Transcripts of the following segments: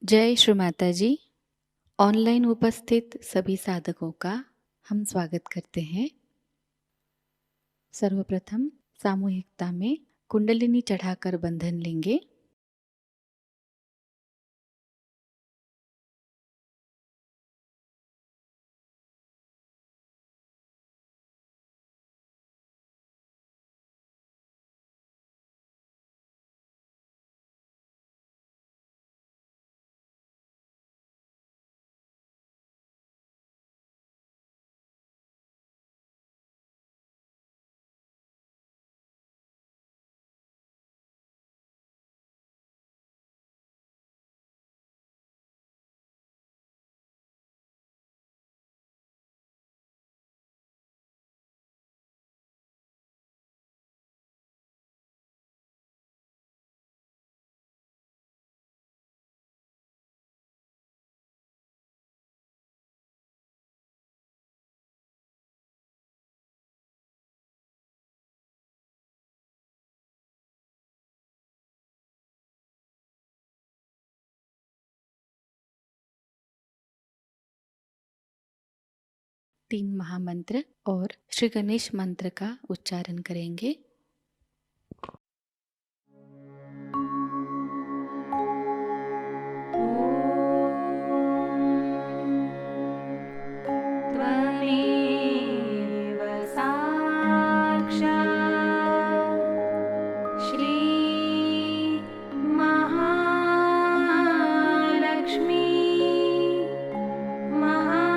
जय श्री माताजी। ऑनलाइन उपस्थित सभी साधकों का हम स्वागत करते हैं। सर्वप्रथम सामूहिकता में कुंडलिनी चढ़ाकर बंधन लेंगे। तीन महामंत्र और श्री गणेश मंत्र का उच्चारण करेंगे। त्वमेव साक्षात् श्री महालक्ष्मी महासरस्वती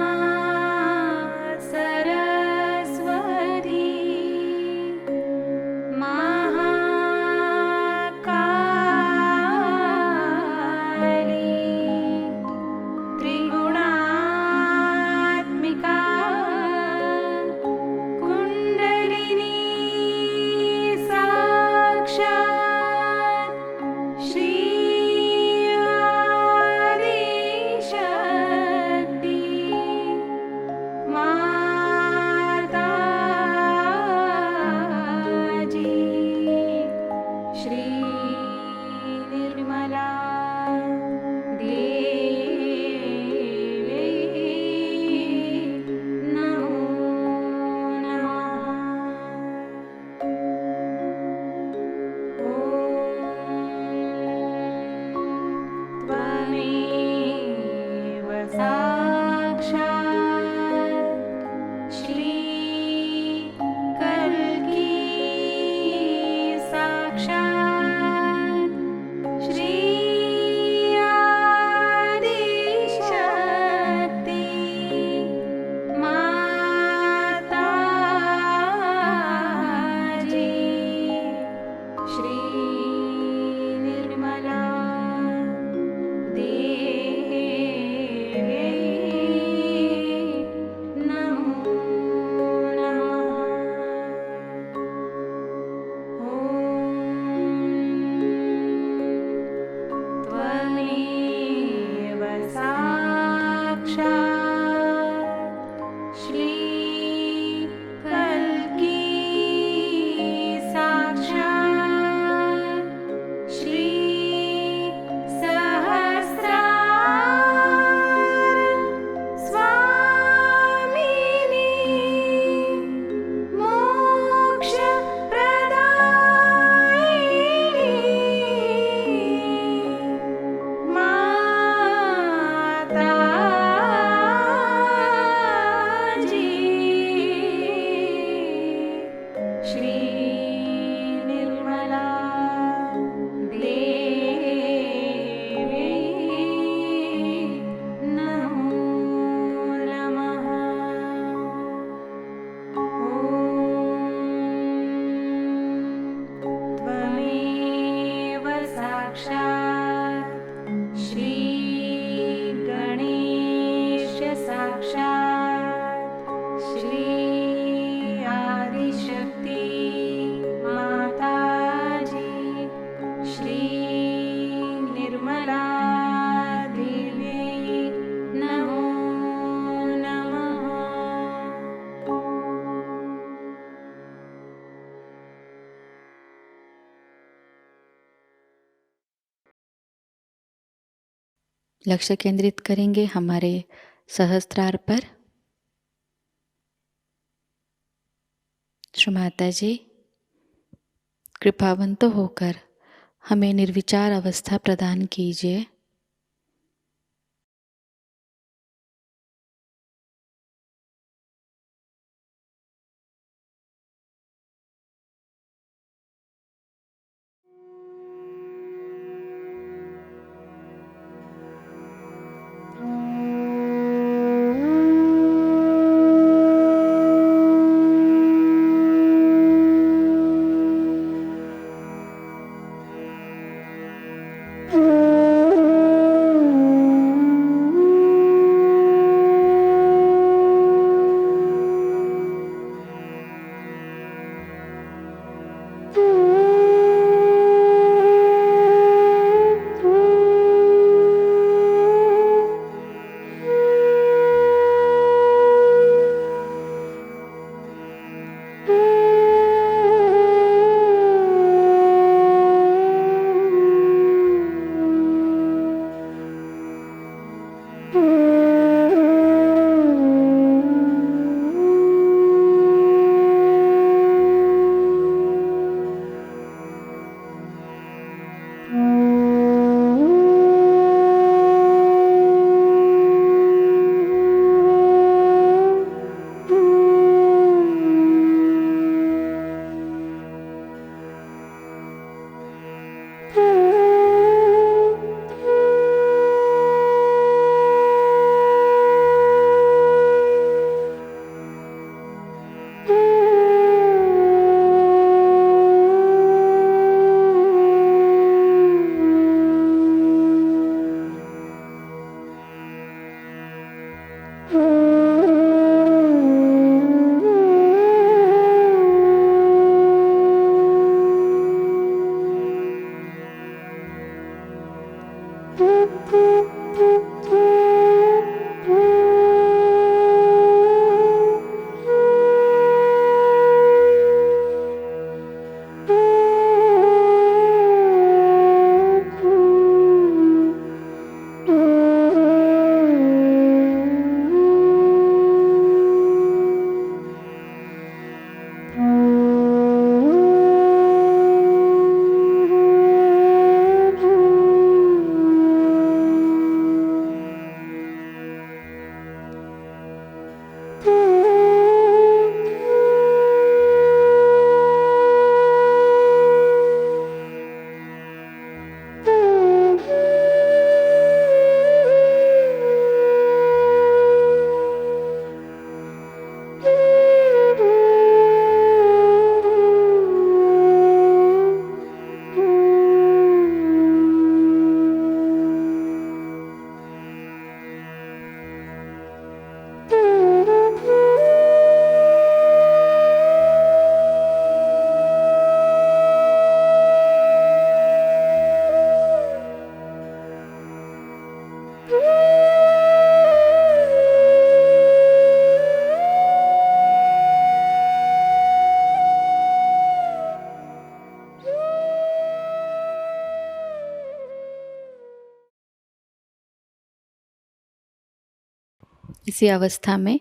लक्ष्य केंद्रित करेंगे हमारे सहस्त्रार पर। श्री माताजी, कृपावंत होकर हमें निर्विचार अवस्था प्रदान कीजिए। इसी अवस्था में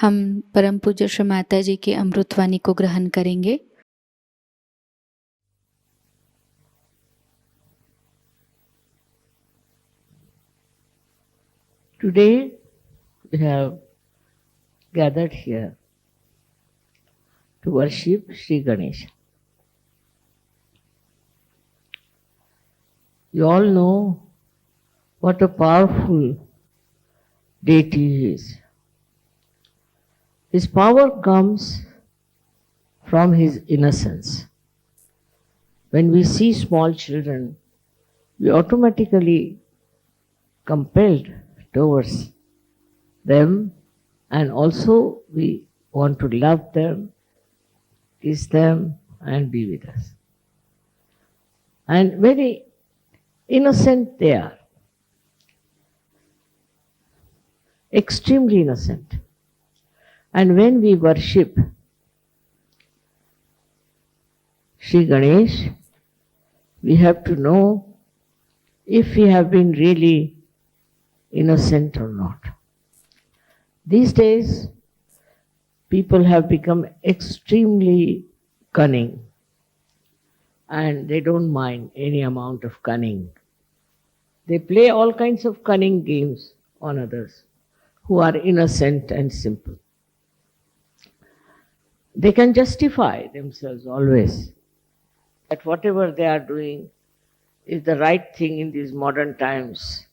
हम परम पूज्य श्री माताजी की अमृतवाणी को ग्रहण करेंगे। Today we have gathered here to worship Shri Ganesha. You all know what a powerful deity he is. His power comes from his innocence. When we see small children, we automatically compelled towards them, and also we want to love them, kiss them, and be with us. And very innocent they are, extremely innocent. And when we worship Shri Ganesh, we have to know if we have been really innocent or not. These days, people have become extremely cunning, and they don't mind any amount of cunning. They play all kinds of cunning games on others who are innocent and simple. They can justify themselves always that whatever they are doing is the right thing in these modern times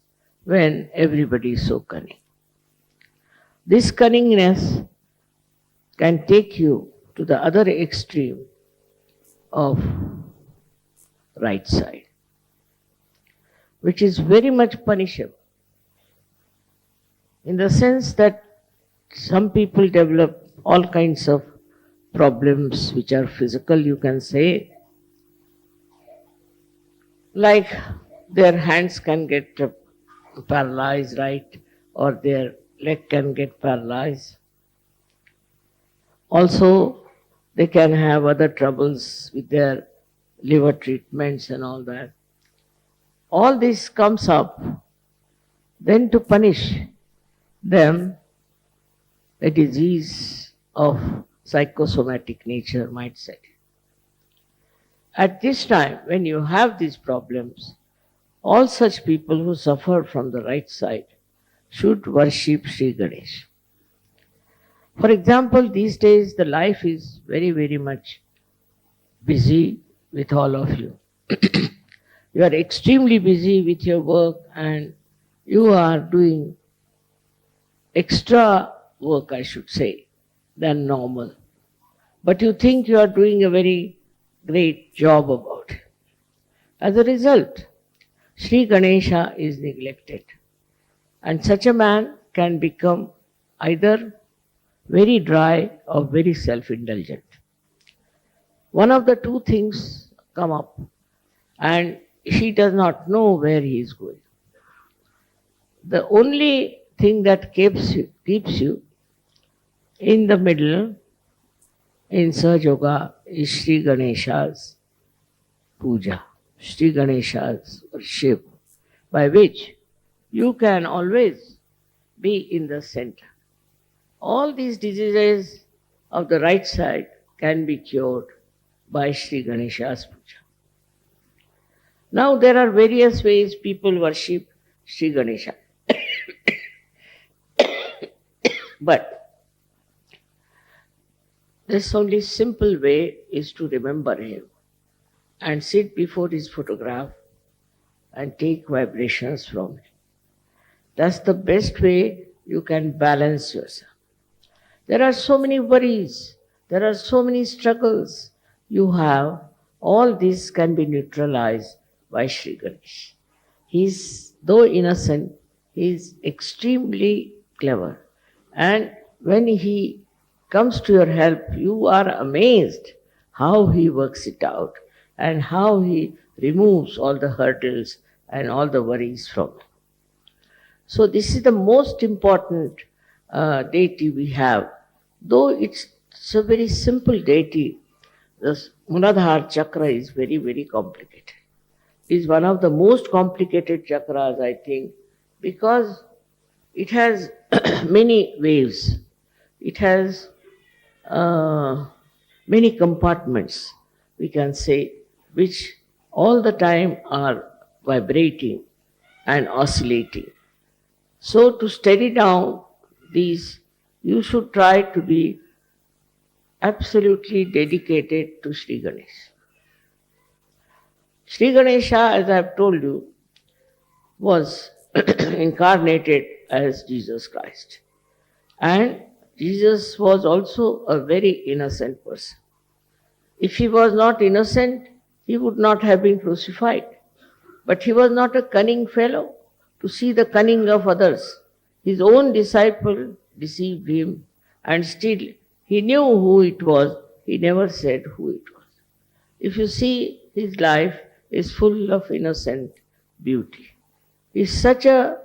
when everybody is so cunning. This cunningness can take you to the other extreme of right side, which is very much punishable, in the sense that some people develop all kinds of problems which are physical, you can say, like their hands can get paralyzed, right, or their leg can get paralyzed. Also, they can have other troubles with their liver treatments and all that. All this comes up, then to punish them, a disease of psychosomatic nature might set in. At this time, when you have these problems, all such people who suffer from the right side should worship Shri Ganesha. For example, these days the life is very, very much busy with all of you. You are extremely busy with your work and you are doing extra work, I should say, than normal. But you think you are doing a very great job about it. As a result, Shri Ganesha is neglected. And such a man can become either very dry or very self-indulgent. One of the two things come up and he does not know where he is going. The only thing that keeps you in the middle in Sahajayoga is Shri Ganesha's Puja, Shri Ganesha's worship, by which you can always be in the center. All these diseases of the right side can be cured by Shri Ganesha's Puja. Now there are various ways people worship Shri Ganesha. But this only simple way is to remember him and sit before his photograph and take vibrations from him. That's the best way you can balance yourself. There are so many worries, there are so many struggles you have. All this can be neutralized by Shri Ganesh. He's, though innocent, he is extremely clever. And when he comes to your help, you are amazed how he works it out and how he removes all the hurdles and all the worries from you. So this is the most important deity we have. Though it's a very simple deity, the Muladhara chakra is very, very complicated. It's one of the most complicated chakras, I think, because it has many waves. It has many compartments, we can say, which all the time are vibrating and oscillating. So to steady down these, you should try to be absolutely dedicated to Shri Ganesha. Shri Ganesha, as I have told you, was incarnated as Jesus Christ. And Jesus was also a very innocent person. If he was not innocent, he would not have been crucified. But he was not a cunning fellow to see the cunning of others. His own disciple deceived him, and still he knew who it was. He never said who it was. If you see, his life is full of innocent beauty. He is such a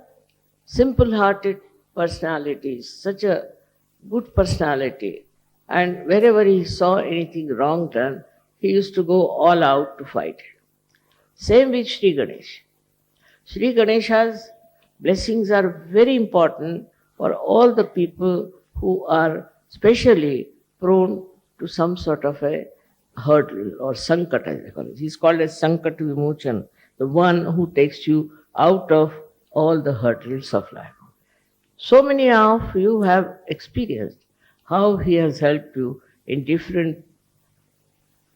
simple-hearted personality, such a good personality, and wherever he saw anything wrong done, he used to go all out to fight it. Same with Shri Ganesh. Shri Ganesha's blessings are very important for all the people who are specially prone to some sort of a hurdle or sankat, as they call it. He's called as sankat vimochan, the one who takes you out of all the hurdles of life. So many of you have experienced how he has helped you in different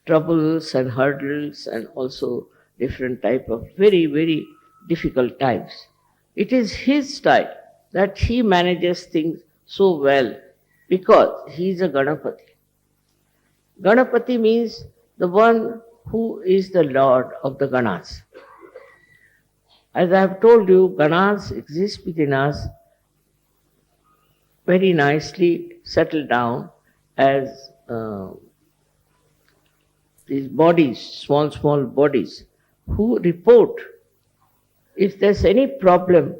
troubles and hurdles and also different type of very, very difficult times. It is his style that he manages things so well because he is a Ganapati. Ganapati means the one who is the Lord of the Ganas. As I have told you, Ganas exist within us very nicely settled down as these bodies, small, small bodies, who report. If there's any problem,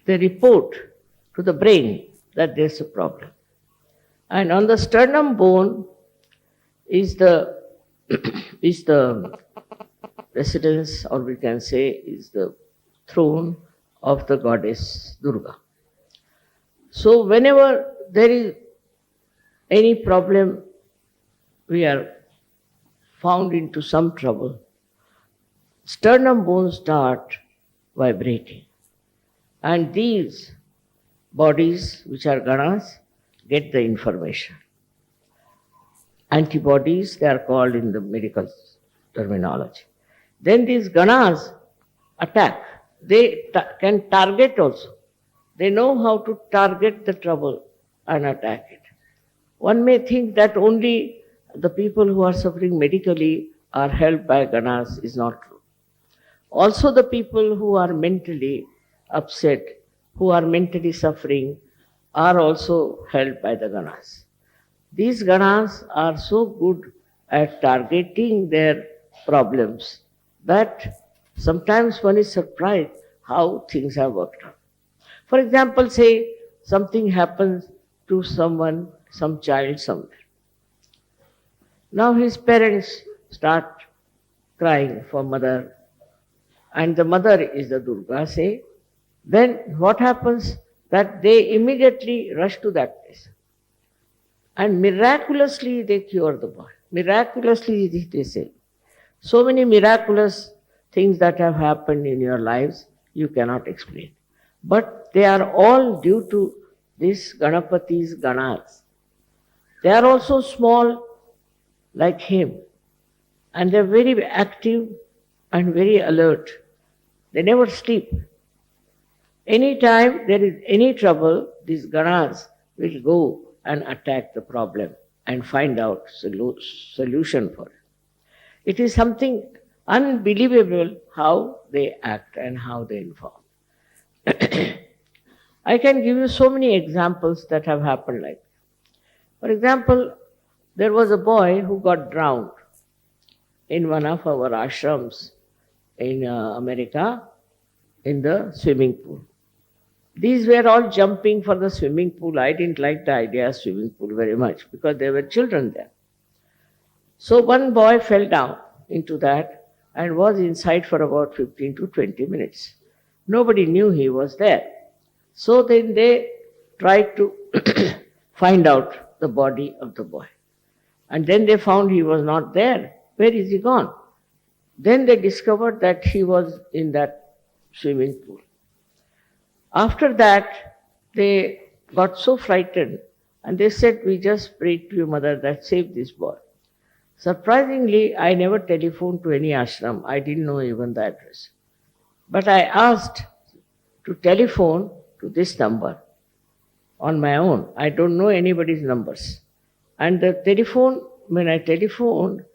they report to the brain that there's a problem. And on the sternum bone is the is the residence, or we can say is the throne of the goddess Durga. So whenever there is any problem, we are found into some trouble, sternum bones start vibrating. And these bodies, which are ganas, get the information. Antibodies, they are called in the medical terminology. Then these ganas attack. They can target also. They know how to target the trouble and attack it. One may think that only the people who are suffering medically are helped by ganas is not true. Also the people who are mentally upset, who are mentally suffering, are also helped by the ganas. These ganas are so good at targeting their problems that sometimes one is surprised how things have worked out. For example, say something happens to someone, some child somewhere. Now his parents start crying for mother, and the mother is the Durga, say, then what happens? That they immediately rush to that place. And miraculously they cure the boy. Miraculously they say. So many miraculous things that have happened in your lives, you cannot explain. But they are all due to this Ganapati's ganas. They are also small like him. And they are very active and very alert. They never sleep. Anytime there is any trouble, these ganas will go and attack the problem and find out solution for it. It is something unbelievable how they act and how they inform. I can give you so many examples that have happened like that. For example, there was a boy who got drowned in one of our ashrams in America in the swimming pool. These were all jumping for the swimming pool. I didn't like the idea of swimming pool very much because there were children there. So one boy fell down into that and was inside for about 15 to 20 minutes. Nobody knew he was there. So then they tried to find out the body of the boy. And then they found he was not there. Where is he gone? Then they discovered that he was in that swimming pool. After that, they got so frightened and they said, we just prayed to your mother that save this boy. Surprisingly, I never telephoned to any ashram. I didn't know even the address. But I asked to telephone to this number on my own. I don't know anybody's numbers. And the telephone, when I telephoned,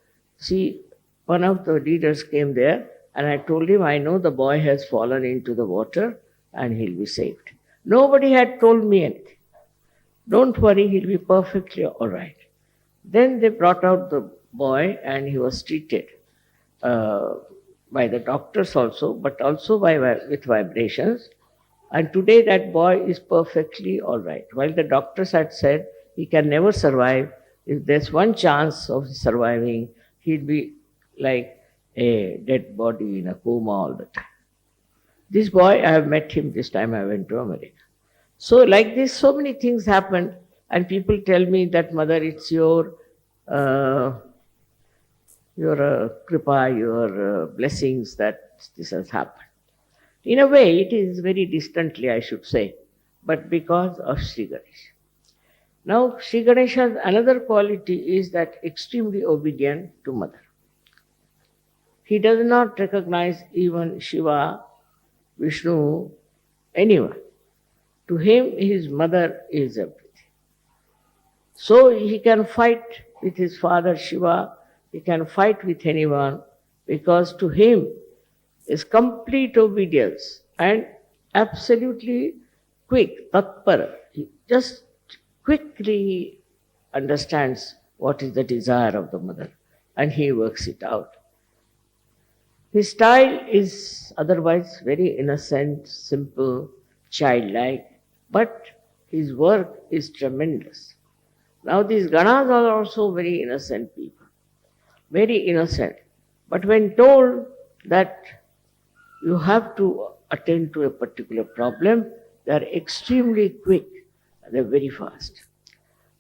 one of the leaders came there and I told him, I know the boy has fallen into the water and he'll be saved. Nobody had told me anything. Don't worry, he'll be perfectly all right. Then they brought out the boy and he was treated by the doctors also, but also with vibrations. And today that boy is perfectly all right. While the doctors had said he can never survive, if there's one chance of surviving, he'd be like a dead body in a coma all the time. This boy, I have met him this time I went to America. So like this, so many things happen, and people tell me that mother, it's uh, your kripa, your blessings that this has happened. In a way, it is very distantly, I should say, but because of Sri Ganesha. Now, Sri Ganesha's another quality is that extremely obedient to mother. He does not recognize even Shiva, Vishnu, anyone. To him, his mother is everything. So he can fight with his father Shiva, he can fight with anyone, because to him is complete obedience and absolutely quick, tatpara. He just quickly understands what is the desire of the mother and he works it out. His style is otherwise very innocent, simple, childlike, but his work is tremendous. Now these Ganas are also very innocent people, very innocent. But when told that you have to attend to a particular problem, they are extremely quick, they are very fast.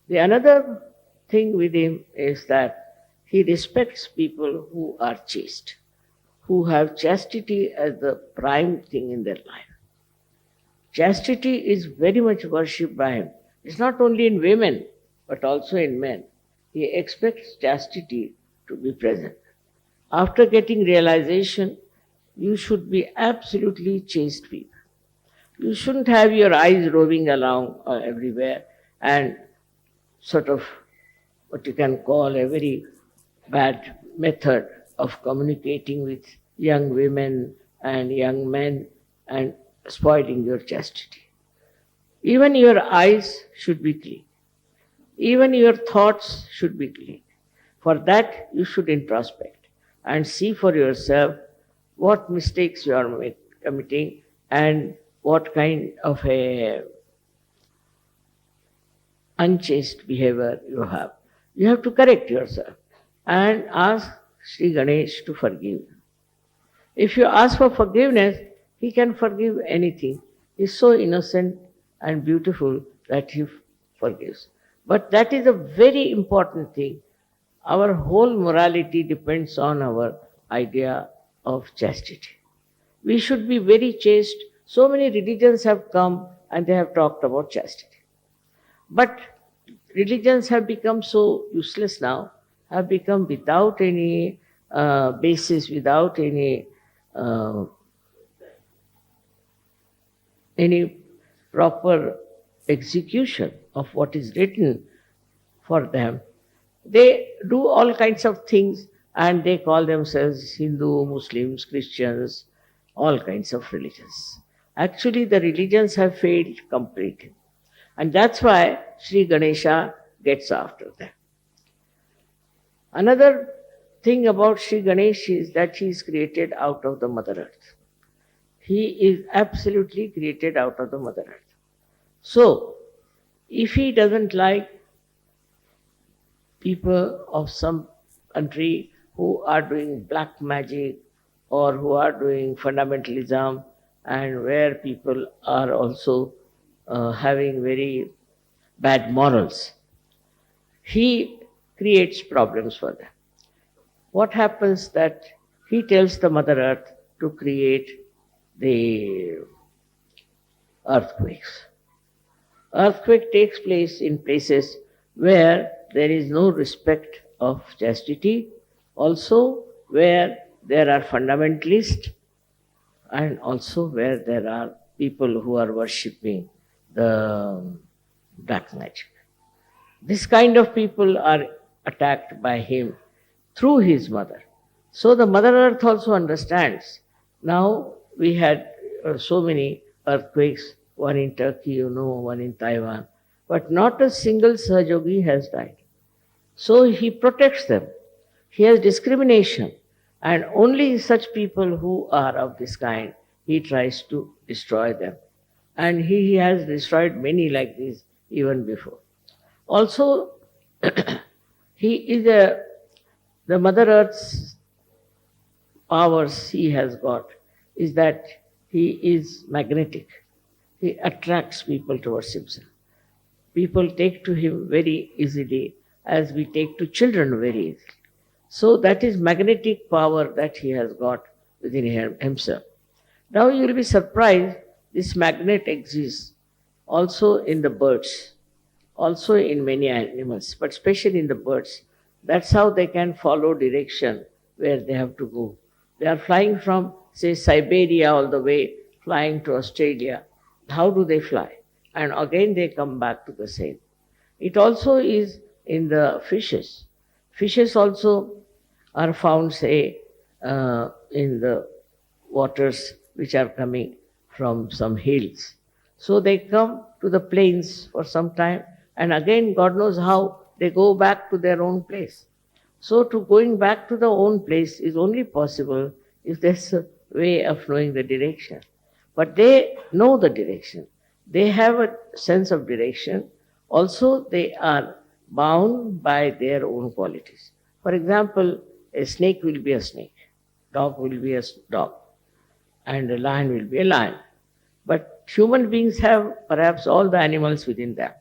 The another thing with him is that he respects people who are chaste, who have chastity as the prime thing in their life. Chastity is very much worshipped by him. It's not only in women, but also in men. He expects chastity to be present. After getting realization, you should be absolutely chaste people. You shouldn't have your eyes roving along everywhere and sort of what you can call a very bad method of communicating with young women and young men and spoiling your chastity. Even your eyes should be clean. Even your thoughts should be clean. For that, you should introspect and see for yourself what mistakes you are committing and what kind of a unchaste behavior you have. You have to correct yourself and ask Sri Ganesh to forgive you. If you ask for forgiveness, he can forgive anything. He is so innocent and beautiful that he forgives. But that is a very important thing. Our whole morality depends on our idea of chastity. We should be very chaste. So many religions have come and they have talked about chastity. But religions have become so useless now, have become without any basis, without any proper execution of what is written for them. They do all kinds of things and they call themselves Hindu, Muslims, Christians, all kinds of religions. Actually, the religions have failed completely. And that's why Sri Ganesha gets after them. Another thing about Sri Ganesh is that he is created out of the Mother Earth. He is absolutely created out of the Mother Earth. So, if he doesn't like people of some country who are doing black magic or who are doing fundamentalism and where people are also having very bad morals, he creates problems for them. What happens that he tells the Mother Earth to create the earthquakes. Earthquake takes place in places where there is no respect of chastity, also where there are fundamentalists and also where there are people who are worshipping the black magic. This kind of people are attacked by him through his mother. So the Mother Earth also understands. Now we had so many earthquakes, one in Turkey, one in Taiwan, but not a single Sahajayogi has died. So he protects them. He has discrimination, and only such people who are of this kind, he tries to destroy them. And he has destroyed many like this even before. Also, he is the Mother Earth's powers he has got is that he is magnetic. He attracts people towards himself. People take to him very easily, as we take to children very easily. So that is magnetic power that he has got within himself. Now you will be surprised, this magnet exists also in the birds, also in many animals, but especially in the birds. That's how they can follow direction where they have to go. They are flying from, say, Siberia all the way, flying to Australia. How do they fly? And again they come back to the same. It also is in the fishes. Fishes also are found, say, in the waters which are coming from some hills. So they come to the plains for some time, and again, God knows how, they go back to their own place. So to going back to the own place is only possible if there's a way of knowing the direction. But they know the direction. They have a sense of direction. Also, they are bound by their own qualities. For example, a snake will be a snake, dog will be a dog, and a lion will be a lion. But human beings have perhaps all the animals within them.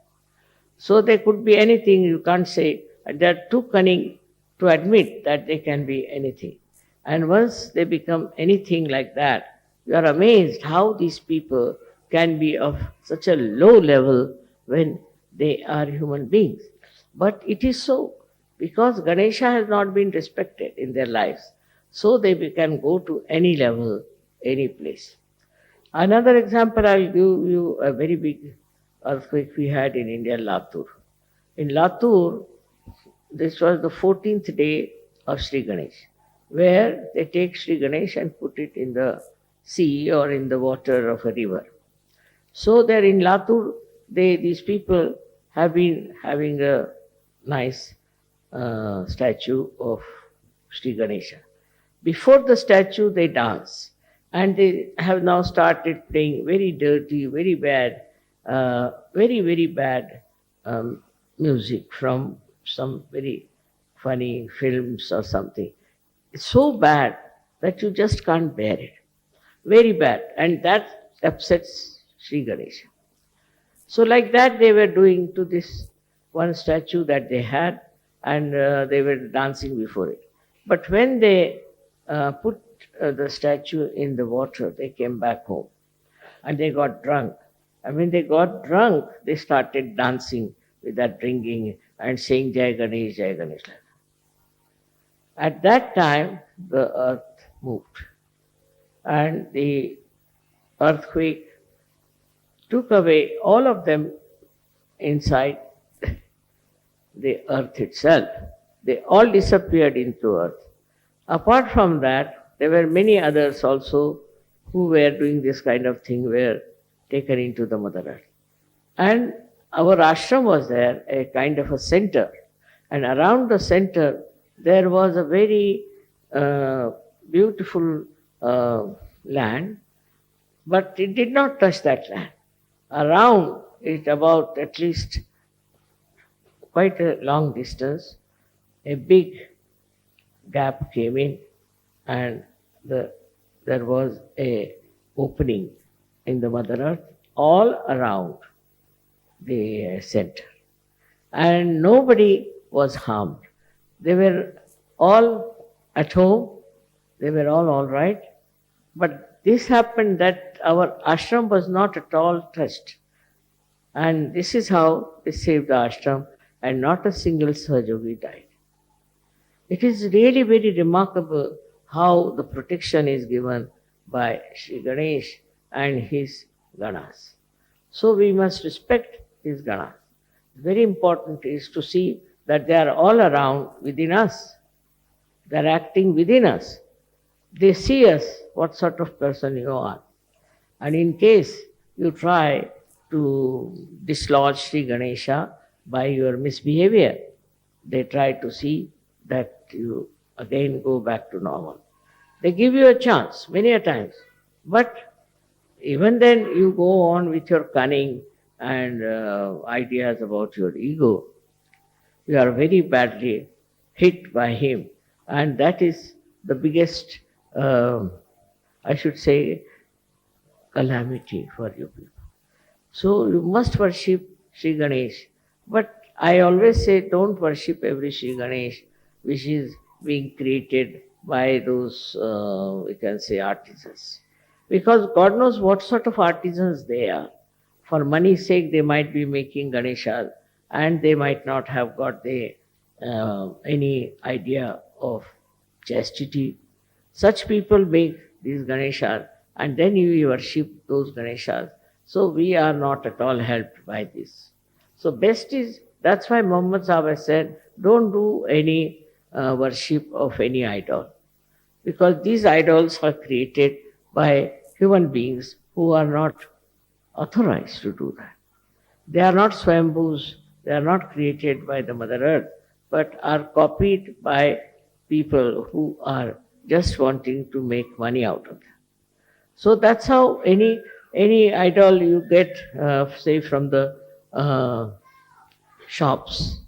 So they could be anything, you can't say. They're too cunning to admit that they can be anything. And once they become anything like that, you are amazed how these people can be of such a low level when they are human beings. But it is so, because Ganesha has not been respected in their lives. So they can go to any level, any place. Another example, I'll give you a very big earthquake we had in India, Latur. In Latur, this was the 14th day of Sri Ganesh, where they take Sri Ganesh and put it in the sea or in the water of a river. So there in Latur, these people have been having a nice statue of Sri Ganesha. Before the statue, they dance. And they have now started playing very dirty, very bad, very bad music from some very funny films or something. It's so bad that you just can't bear it. Very bad. And that upsets Sri Ganesha. So like that they were doing to this one statue that they had, and they were dancing before it. But when they put the statue in the water, they came back home and they got drunk. And when they got drunk, they started dancing with that drinking and saying Jai Ganesh, Jai Ganesh. At that time, the earth moved, and the earthquake took away all of them inside the earth itself. They all disappeared into earth. Apart from that, there were many others also who were doing this kind of thing, were taken into the Mother Earth. And our ashram was there, a kind of a center. And around the center, there was a very beautiful land, but it did not touch that land. Around it, about at least quite a long distance, a big gap came in, and there was a opening in the Mother Earth all around the center. And nobody was harmed. They were all at home, they were all right. But this happened that our ashram was not at all touched. And this is how they saved the ashram, and not a single Sahajayogi died. It is really very remarkable how the protection is given by Shri Ganesh and his Ganas. So we must respect his Ganas. Very important is to see that they are all around within us. They are acting within us. They see us, what sort of person you are. And in case you try to dislodge Sri Ganesha by your misbehavior, they try to see that you again go back to normal. They give you a chance many a times, but even then you go on with your cunning and ideas about your ego. You are very badly hit by him, and that is the biggest, I should say, calamity for you people. So you must worship Sri Ganesh. But I always say don't worship every Sri Ganesh which is being created by those, we can say, artisans. Because God knows what sort of artisans they are. For money's sake, they might be making Ganesha and they might not have got any idea of chastity. Such people make these Ganeshas and then you worship those Ganeshas. So we are not at all helped by this. So best is, that's why Muhammad Sahib has said, don't do any worship of any idol. Because these idols are created by human beings who are not authorized to do that. They are not Swambhus, they are not created by the Mother Earth, but are copied by people who are just wanting to make money out of them. So that's how any idol you get, say from the shops,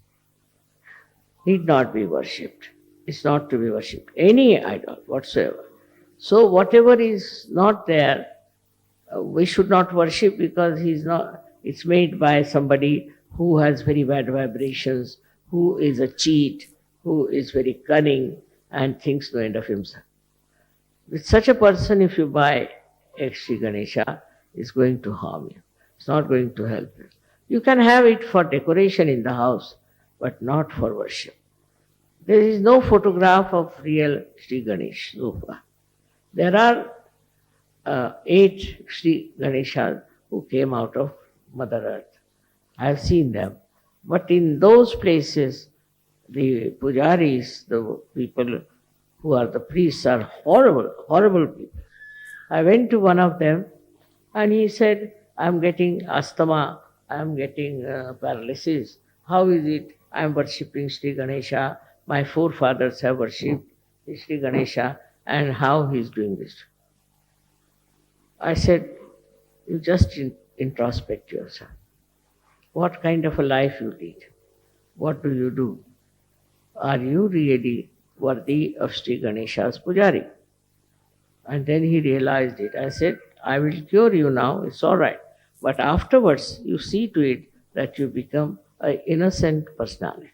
need not be worshipped. It's not to be worshipped. Any idol whatsoever. So whatever is not there, we should not worship because it's made by somebody who has very bad vibrations, who is a cheat, who is very cunning and thinks no end of himself. With such a person, if you buy a Sri Ganesha, it's going to harm you. It's not going to help you. You can have it for decoration in the house, but not for worship. There is no photograph of real Sri Ganesh so far. There are 8 Sri Ganeshas who came out of Mother Earth. I have seen them. But in those places, the pujaris, the people who are the priests, are horrible, horrible people. I went to one of them and he said, I'm getting asthma, I'm getting paralysis. How is it? I'm worshipping Sri Ganesha. My forefathers have worshipped Sri Ganesha, and how he is doing this. I said, you just introspect yourself. What kind of a life you lead? What do you do? Are you really worthy of Sri Ganesha's pujari? And then he realized it. I said, I will cure you now, it's all right. But afterwards, you see to it that you become an innocent personality.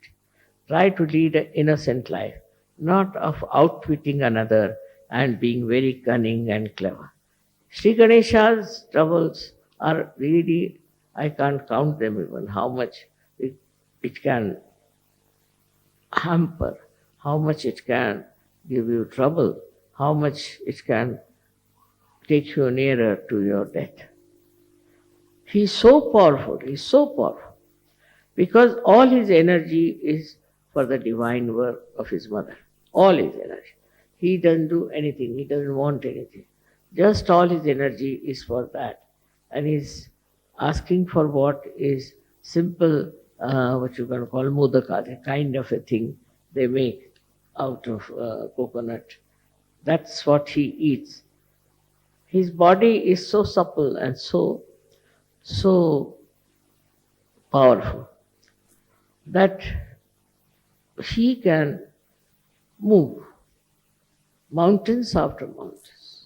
Try to lead an innocent life, not of outwitting another and being very cunning and clever. Sri Ganesha's troubles are really, I can't count them even, how much it can hamper, how much it can give you trouble, how much it can take you nearer to your death. He's so powerful, because all his energy is for the divine work of his mother. All his energy. He doesn't do anything, he doesn't want anything. Just all his energy is for that. And he's asking for what is simple, what you can call modaka, a kind of a thing they make out of coconut. That's what he eats. His body is so supple and so powerful that he can move mountains after mountains.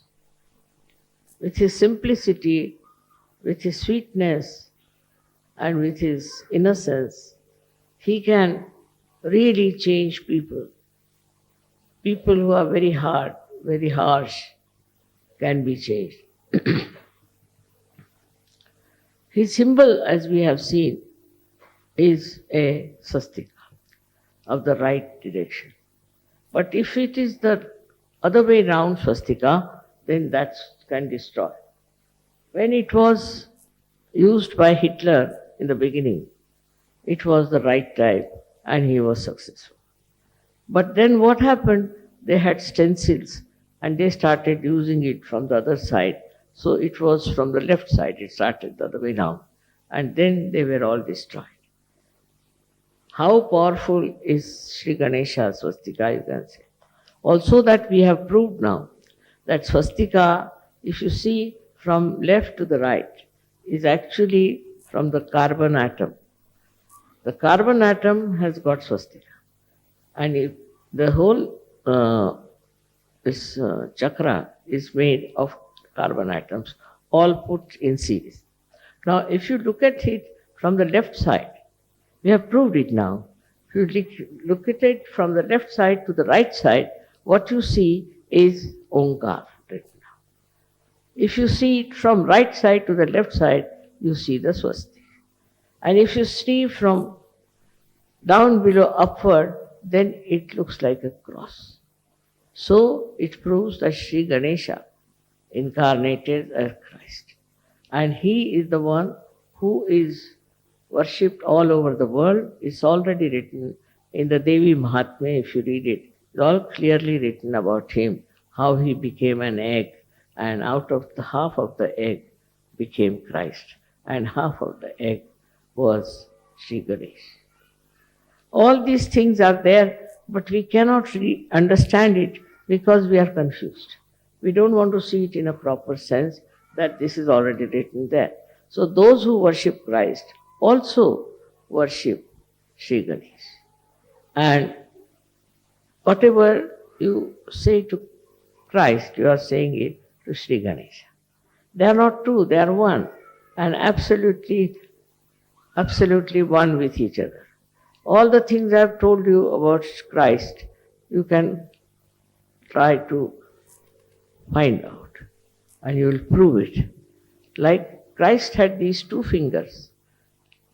With his simplicity, with his sweetness, and with his innocence, he can really change people. People who are very hard, very harsh, can be changed. His symbol, as we have seen, is a swastika of the right direction. But if it is the other way round swastika, then that can destroy. When it was used by Hitler in the beginning, it was the right type and he was successful. But then what happened? They had stencils and they started using it from the other side. So it was from the left side, it started the other way round. And then they were all destroyed. How powerful is Sri Ganesha's swastika, you can say. Also that we have proved now, that swastika, if you see from left to the right, is actually from the carbon atom. The carbon atom has got swastika. And if the whole this chakra is made of carbon atoms. all put in series. Now, if you look at it from the left side, we have proved it now. If you look at it from the left side to the right side, what you see is Omkar written down. If you see it from right side to the left side, you see the Swasti. And if you see from down below upward, then it looks like a cross. So it proves that Shri Ganesha incarnated as Christ. And he is the one who is worshipped all over the world. It's already written in the Devi Mahatmya, if you read it. It's all clearly written about him, how he became an egg, and out of the half of the egg became Christ, and half of the egg was Shri Ganesh. All these things are there, but we cannot really understand it because we are confused. We don't want to see it in a proper sense that this is already written there. So those who worship Christ also worship Shri Ganesh. And whatever you say to Christ, you are saying it to Shri Ganesha. They are not two, they are one, and absolutely one with each other. All the things I have told you about Christ, you can try to find out, and you will prove it. Like Christ had these two fingers.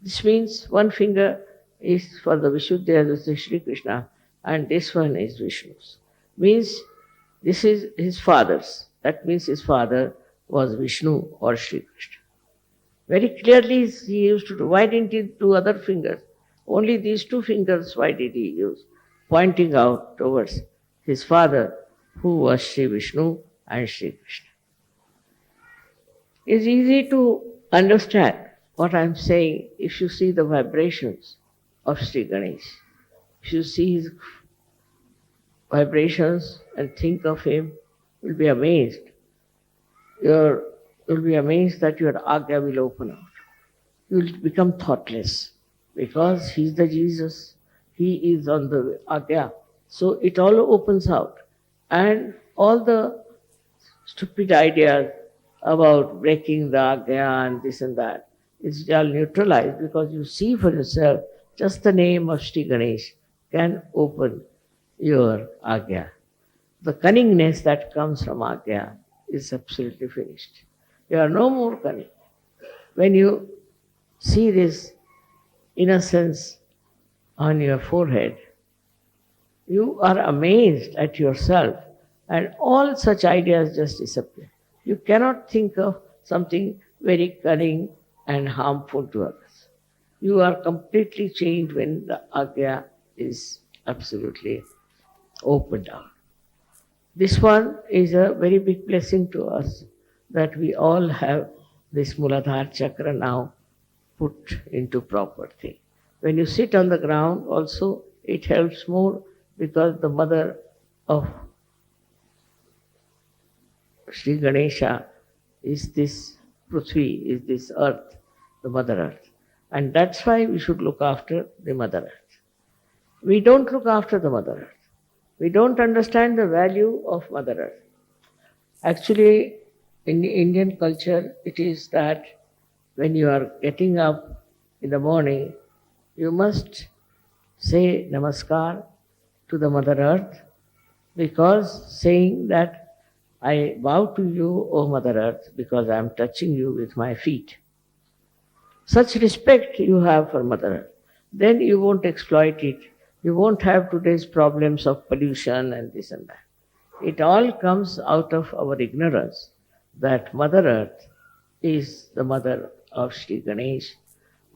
This means one finger is for the Vishuddha, this is Shri Krishna, and this one is Vishnu's. Means this is his father's. That means his father was Vishnu or Shri Krishna. Very clearly he used to do. Why didn't he do other fingers? Only these two fingers, why did he use? Pointing out towards his father, who was Shri Vishnu and Shri Krishna. It's easy to understand what I'm saying if you see the vibrations of Shri Ganesh. If you see his vibrations and think of him, you'll be amazed. You'll be amazed that your agya will open out. You'll become thoughtless because he's the Jesus. He is on the agya. So it all opens out. And all the stupid ideas about breaking the agya and this and that, it's all neutralized because you see for yourself just the name of Shri Ganesh can open your agya. The cunningness that comes from agya is absolutely finished. You are no more cunning. When you see this innocence on your forehead, you are amazed at yourself, and all such ideas just disappear. You cannot think of something very cunning and harmful to others. You are completely changed when the agya is absolutely opened out. This one is a very big blessing to us that we all have this Muladhara chakra now put into proper thing. When you sit on the ground also, it helps more because the mother of Shri Ganesha is this Prithvi, is this earth, the Mother Earth. And that's why we should look after the Mother Earth. We don't look after the Mother Earth. We don't understand the value of Mother Earth. Actually, in the Indian culture, it is that when you are getting up in the morning, you must say Namaskar to the Mother Earth, because saying that I bow to you, O Mother Earth, because I am touching you with my feet. Such respect you have for Mother Earth. Then you won't exploit it. You won't have today's problems of pollution and this and that. It all comes out of our ignorance that Mother Earth is the mother of Shri Ganesh,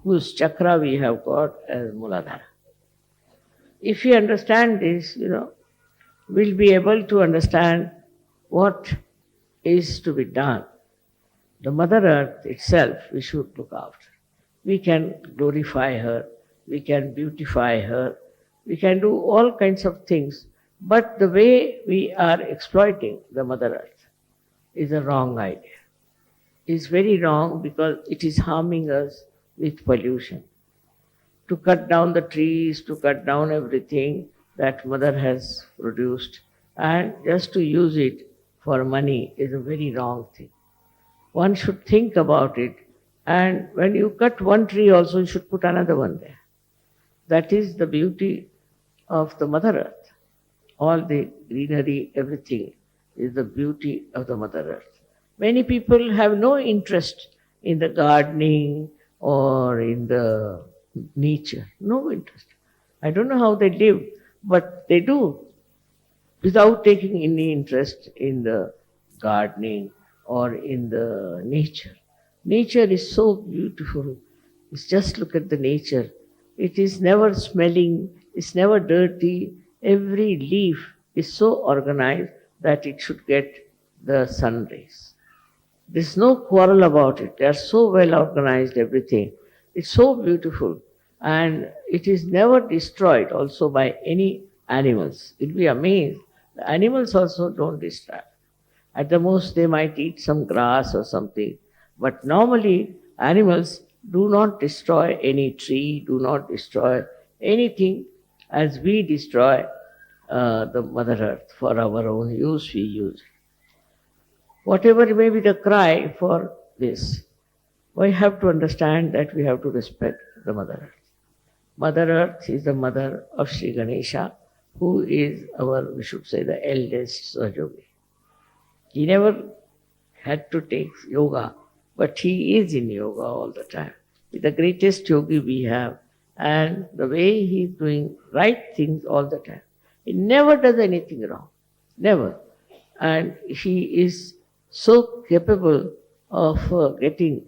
whose chakra we have got as Muladhara. If we understand this, we'll be able to understand what is to be done. The Mother Earth itself we should look after. We can glorify her, we can beautify her, we can do all kinds of things, but the way we are exploiting the Mother Earth is a wrong idea. It's very wrong because it is harming us with pollution. To cut down the trees, to cut down everything that Mother has produced, and just to use it for money is a very wrong thing. One should think about it. And when you cut one tree also, you should put another one there. That is the beauty of the Mother Earth. All the greenery, everything is the beauty of the Mother Earth. Many people have no interest in the gardening or in the nature. No interest. I don't know how they live, but they do without taking any interest in the gardening or in the nature. Nature is so beautiful. It's just look at the nature. It is never smelling, it's never dirty. Every leaf is so organized that it should get the sun rays. There's no quarrel about it. They are so well organized, everything. It's so beautiful. And it is never destroyed also by any animals. You'll be amazed. The animals also don't destroy. At the most, they might eat some grass or something. But normally, animals do not destroy any tree, do not destroy anything as we destroy the Mother Earth. For our own use, we use it. Whatever may be the cry for this, we have to understand that we have to respect the Mother Earth. Mother Earth is the mother of Shri Ganesha, who is our, we should say, the eldest Sahajayogi. He never had to take yoga, but he is in yoga all the time. He's the greatest yogi we have, and the way he's doing right things all the time. He never does anything wrong, never. And he is so capable of getting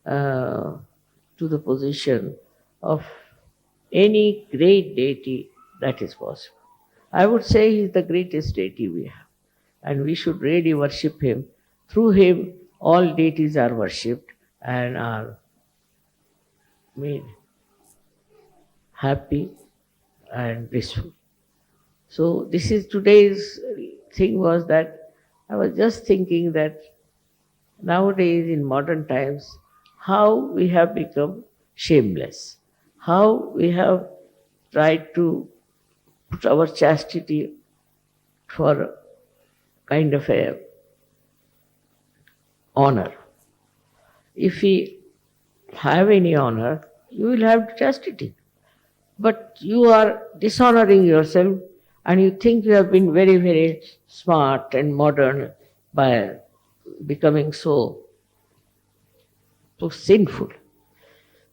to the position of any great deity that is possible. I would say he is the greatest deity we have, and we should really worship him. Through him, all deities are worshipped and are made happy and blissful. So this is today's thing was that I was just thinking that nowadays in modern times, how we have become shameless, how we have tried to put our chastity for kind of a honor. If we have any honor, you will have chastity. But you are dishonoring yourself and you think you have been very, very smart and modern by becoming so sinful.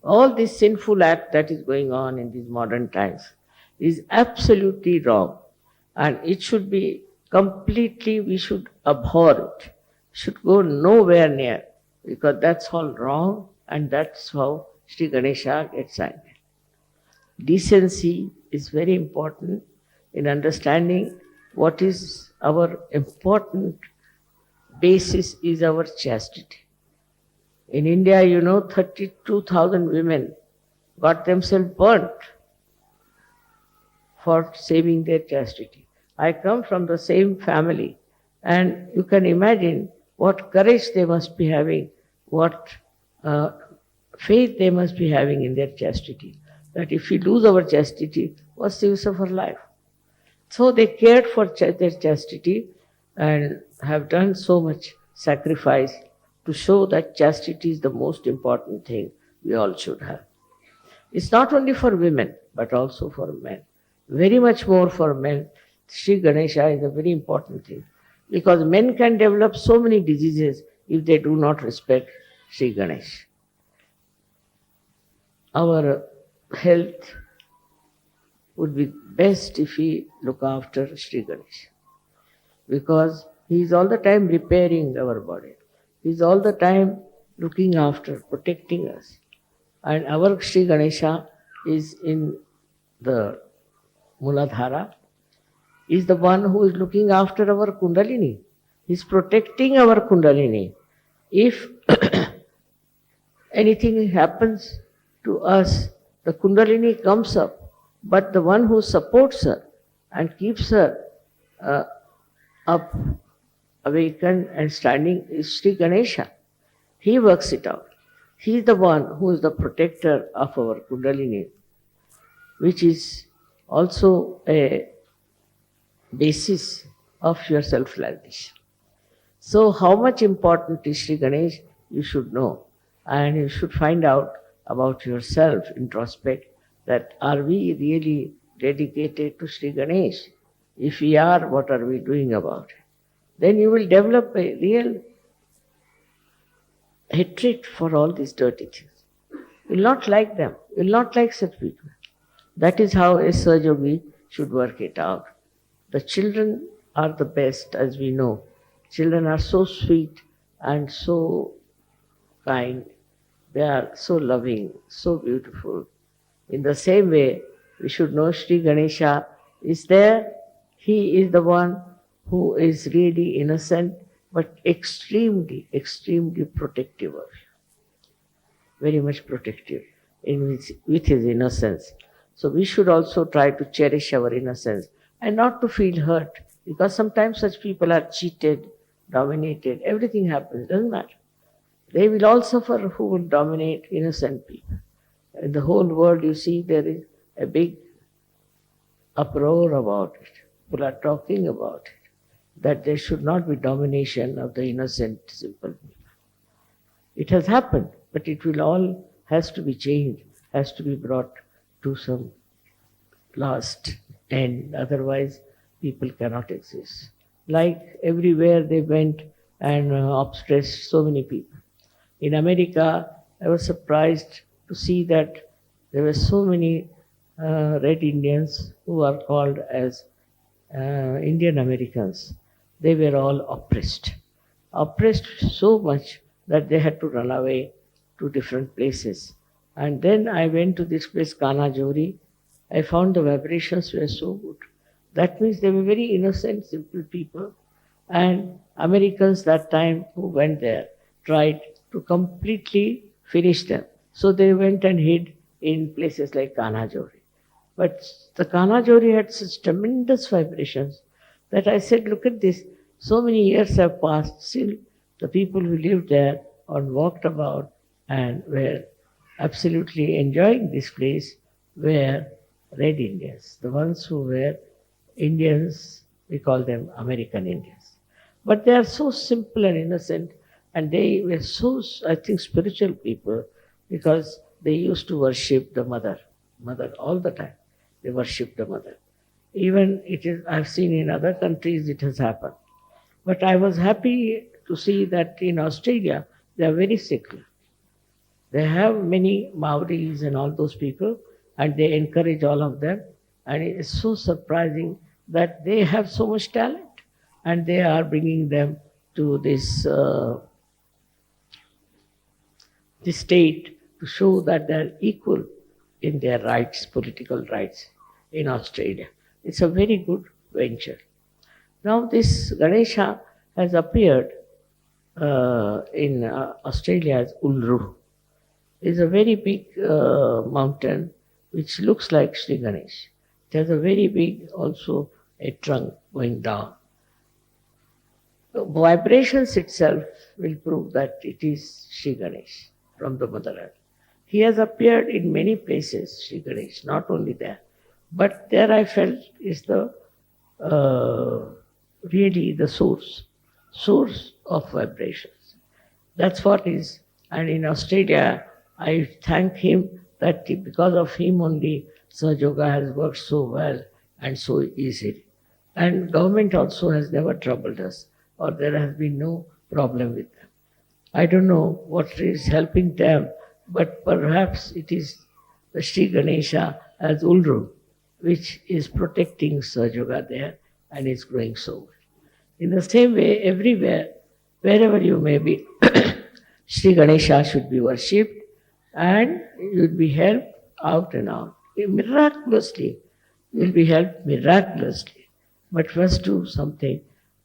All this sinful act that is going on in these modern times is absolutely wrong, and it should be completely, we should abhor it, should go nowhere near, because that's all wrong, and that's how Sri Ganesha gets angry. Decency is very important in understanding what is our important basis is our chastity. In India, 32,000 women got themselves burnt for saving their chastity. I come from the same family, and you can imagine what courage they must be having, what faith they must be having in their chastity. That if we lose our chastity, what's the use of our life? So they cared for their chastity and have done so much sacrifice to show that chastity is the most important thing we all should have. It's not only for women, but also for men. Very much more for men. Sri Ganesha is a very important thing, because men can develop so many diseases if they do not respect Sri Ganesh. Our health would be best if we look after Sri Ganesh, because he is all the time repairing our body. He is all the time looking after, protecting us. And our Sri Ganesha is in the Muladhara, is the one who is looking after our Kundalini. He is protecting our Kundalini. If anything happens to us, the Kundalini comes up, but the one who supports her and keeps her up, awakened and standing is Sri Ganesha. He works it out. He is the one who is the protector of our Kundalini, which is also a basis of your self-realization. So how much important is Sri Ganesh you should know. And you should find out about yourself, introspect, that are we really dedicated to Sri Ganesh? If we are, what are we doing about it? Then you will develop a real hatred for all these dirty things. You will not like them. You will not like such people. That is how a Sahajayogi should work it out. The children are the best, as we know. Children are so sweet and so kind. They are so loving, so beautiful. In the same way, we should know Sri Ganesha is there. He is the one who is really innocent, but extremely, extremely protective of you. Very much protective with his innocence. So we should also try to cherish our innocence and not to feel hurt, because sometimes such people are cheated, dominated, everything happens, doesn't matter. They will all suffer who will dominate innocent people. In the whole world, you see, there is a big uproar about it. People are talking about it, that there should not be domination of the innocent, simple people. It has happened, but it will all has to be changed, has to be brought to some last end. Otherwise, people cannot exist. Like everywhere they went and oppressed so many people. In America, I was surprised to see that there were so many red Indians who are called as Indian Americans. They were all oppressed so much that they had to run away to different places. And then I went to this place, Kanajori. I found the vibrations were so good. That means they were very innocent, simple people. And Americans that time who went there tried to completely finish them. So they went and hid in places like Kanajori. But the Kanajori had such tremendous vibrations that I said, look at this, so many years have passed, still the people who lived there or walked about and were absolutely enjoying this place were red Indians. The ones who were Indians, we call them American Indians. But they are so simple and innocent, and they were so, I think, spiritual people, because they used to worship the mother all the time. They worship the mother. Even it is, I've seen in other countries it has happened. But I was happy to see that in Australia they are very secular. They have many Maoris and all those people, and they encourage all of them. And it is so surprising that they have so much talent, and they are bringing them to this state to show that they are equal in their rights, political rights in Australia. It's a very good venture. Now this Ganesha has appeared in Australia as Uluru. It's a very big mountain which looks like Sri Ganesh. It has a very big also a trunk going down. The vibrations itself will prove that it is Sri Ganesh from the Mother Earth. He has appeared in many places, Sri Ganesh, not only there. But there I felt is the really the source of vibrations. That's what is. And in Australia, I thank him that because of him only Sahajayoga has worked so well and so easily. And government also has never troubled us, or there has been no problem with them. I don't know what is helping them, but perhaps it is the Sri Ganesha as Ulru, which is protecting Sahajayoga there and is growing so well. In the same way, everywhere, wherever you may be, Sri Ganesha should be worshipped and you will be helped out and out. Miraculously, you will be helped miraculously. But first do something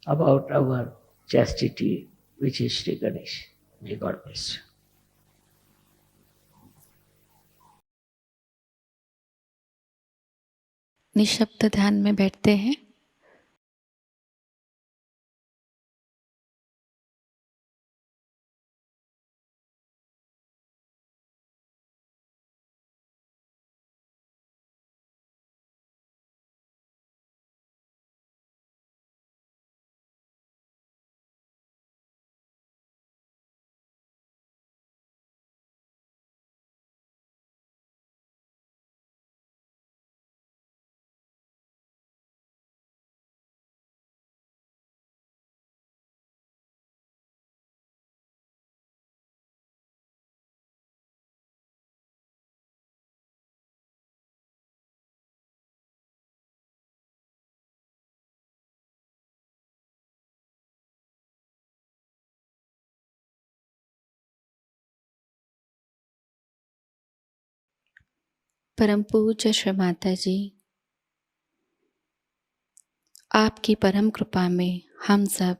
about our chastity, which is Sri Ganesh. May God bless you. निशब्द ध्यान में बैठते हैं। परम पूज्य श्री माताजी, आपकी परम कृपा में हम सब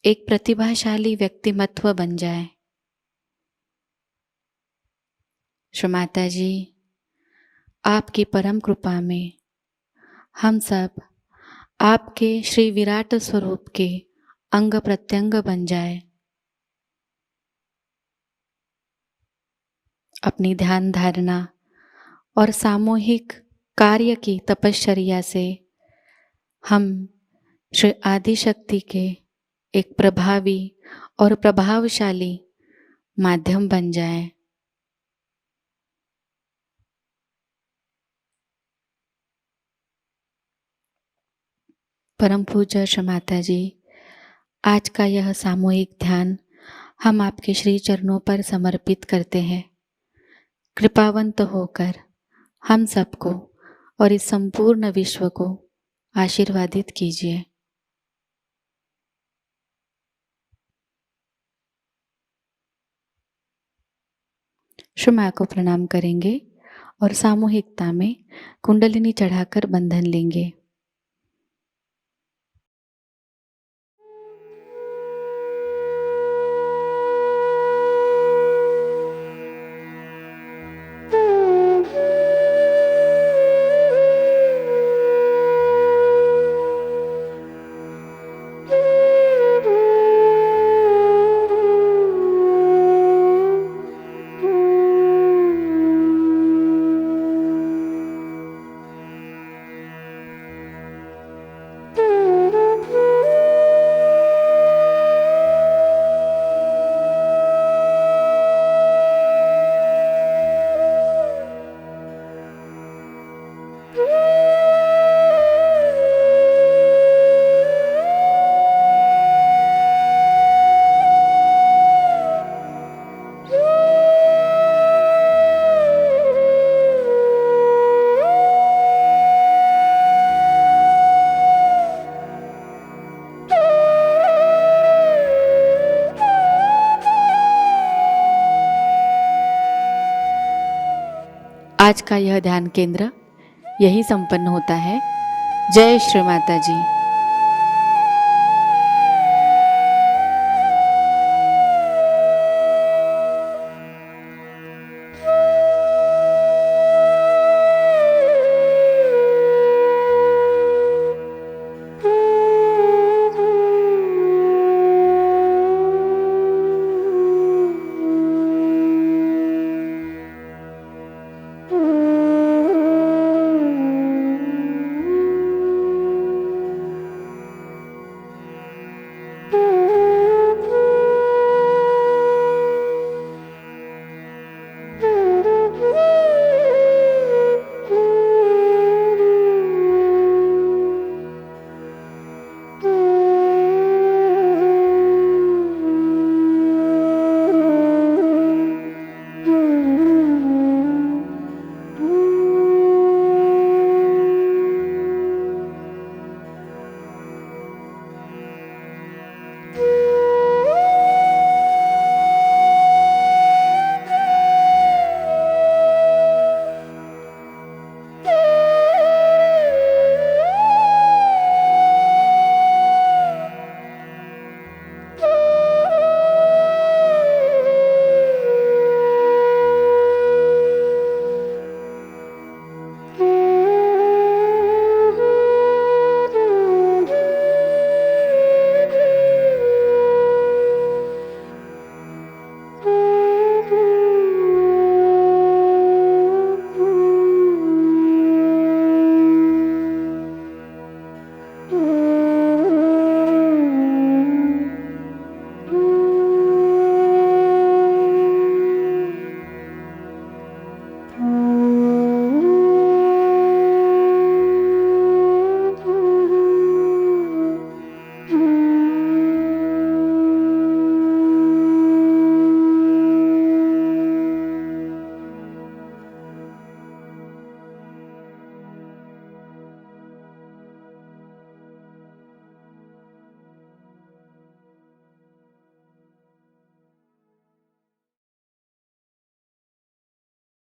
एक प्रतिभाशाली व्यक्तिमत्व बन जाए। श्री माताजी, आपकी परम कृपा में हम सब आपके श्री विराट स्वरूप के अंग प्रत्यंग बन जाए। अपनी ध्यान धारणा और सामूहिक कार्य की तपश्चर्या से हम श्री आदिशक्ति के एक प्रभावी और प्रभावशाली माध्यम बन जाए। परम पूज्य श्री माताजी, आज का यह सामूहिक ध्यान हम आपके श्री चरणों पर समर्पित करते हैं। कृपावंत होकर हम सबको और इस संपूर्ण विश्व को आशीर्वादित कीजिए। श्री माँ को प्रणाम करेंगे और सामूहिकता में कुंडलिनी चढ़ाकर बंधन लेंगे। आज का यह ध्यान केंद्र यही संपन्न होता है। जय श्री माता जी।